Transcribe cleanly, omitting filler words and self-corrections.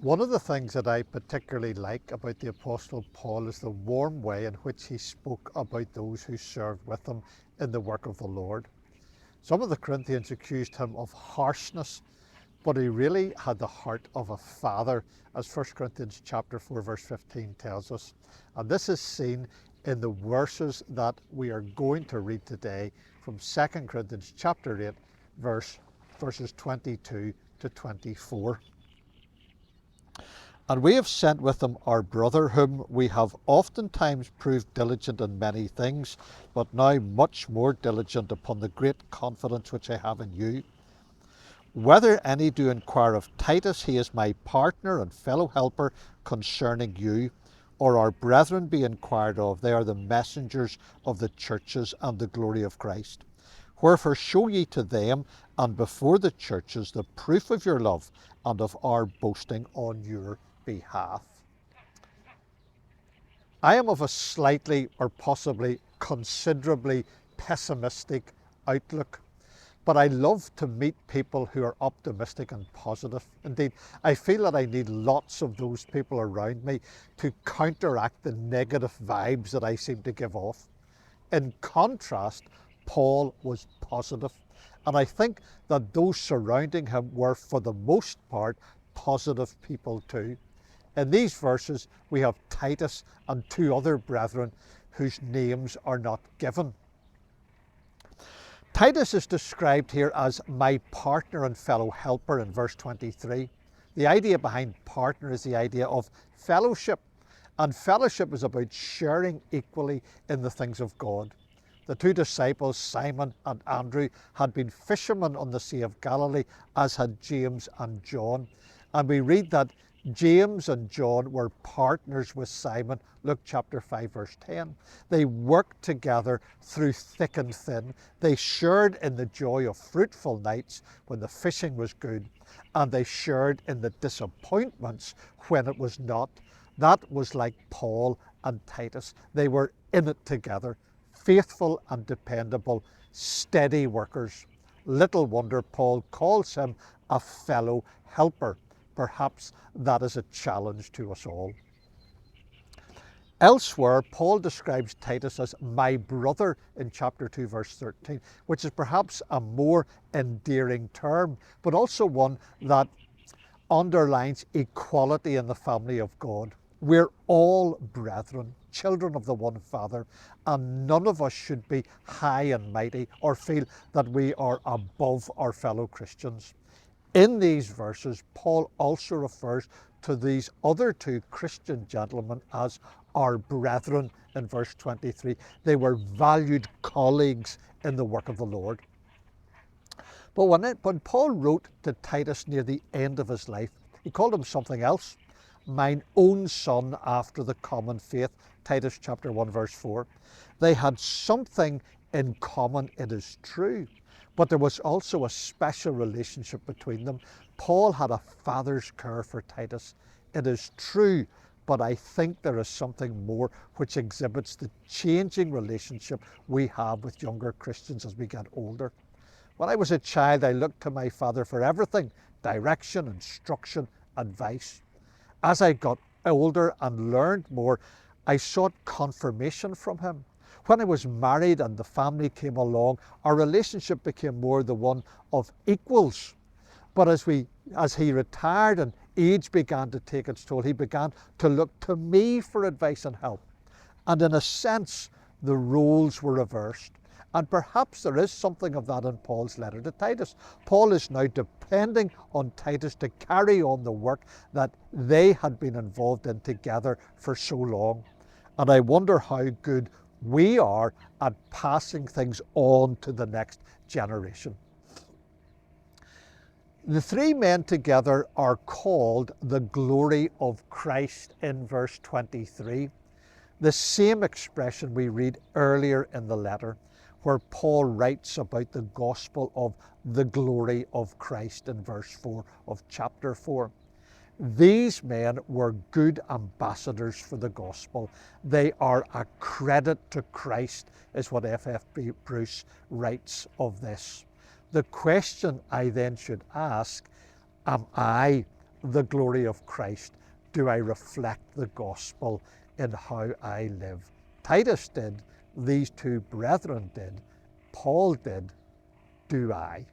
One of the things that I particularly like about the Apostle Paul is the warm way in which he spoke about those who served with him in the work of the Lord. Some of the Corinthians accused him of harshness, but he really had the heart of a father, as 1 Corinthians chapter 4 verse 15 tells us. And this is seen in the verses that we are going to read today from 2 Corinthians chapter 8 verses 22 to 24. And we have sent with him our brother, whom we have oftentimes proved diligent in many things, but now much more diligent upon the great confidence which I have in you. Whether any do inquire of Titus, he is my partner and fellow helper concerning you, or our brethren be inquired of, they are the messengers of the churches and the glory of Christ. Wherefore show ye to them and before the churches the proof of your love and of our boasting on your behalf. I am of a slightly or possibly considerably pessimistic outlook, but I love to meet people who are optimistic and positive. Indeed, I feel that I need lots of those people around me to counteract the negative vibes that I seem to give off. In contrast, Paul was positive, and I think that those surrounding him were, for the most part, positive people too. In these verses, we have Titus and two other brethren whose names are not given. Titus is described here as my partner and fellow helper in verse 23. The idea behind partner is the idea of fellowship, and fellowship is about sharing equally in the things of God. The two disciples, Simon and Andrew, had been fishermen on the Sea of Galilee, as had James and John. And we read that James and John were partners with Simon, Luke chapter 5 verse 10. They worked together through thick and thin. They shared in the joy of fruitful nights when the fishing was good, and they shared in the disappointments when it was not. That was like Paul and Titus. They were in it together, faithful and dependable, steady workers. Little wonder Paul calls him a fellow helper. Perhaps that is a challenge to us all. Elsewhere, Paul describes Titus as my brother in chapter 2 verse 13, which is perhaps a more endearing term, but also one that underlines equality in the family of God. We're all brethren, children of the one Father, and none of us should be high and mighty or feel that we are above our fellow Christians. In these verses, Paul also refers to these other two Christian gentlemen as our brethren in verse 23. They were valued colleagues in the work of the Lord. But when Paul wrote to Titus near the end of his life, he called him something else. Mine own son after the common faith, Titus chapter 1 verse 4. They had something in common, it is true, but there was also a special relationship between them. Paul had a father's care for Titus, it is true, but I think there is something more which exhibits the changing relationship we have with younger Christians as we get older. When I was a child, I looked to my father for everything, direction, instruction, advice. As I got older and learned more, I sought confirmation from him. When I was married and the family came along, our relationship became more the one of equals. But as he retired and age began to take its toll, he began to look to me for advice and help. And in a sense, the roles were reversed. And perhaps there is something of that in Paul's letter to Titus. Paul is now depending on Titus to carry on the work that they had been involved in together for so long. And I wonder how good we are at passing things on to the next generation. The three men together are called the glory of Christ in verse 23. The same expression we read earlier in the letter, where Paul writes about the gospel of the glory of Christ in verse 4 of chapter 4. These men were good ambassadors for the gospel. They are a credit to Christ, is what F.F. Bruce writes of this. The question I then should ask, am I the glory of Christ? Do I reflect the gospel in how I live? Titus did, these two brethren did, Paul did. Do I?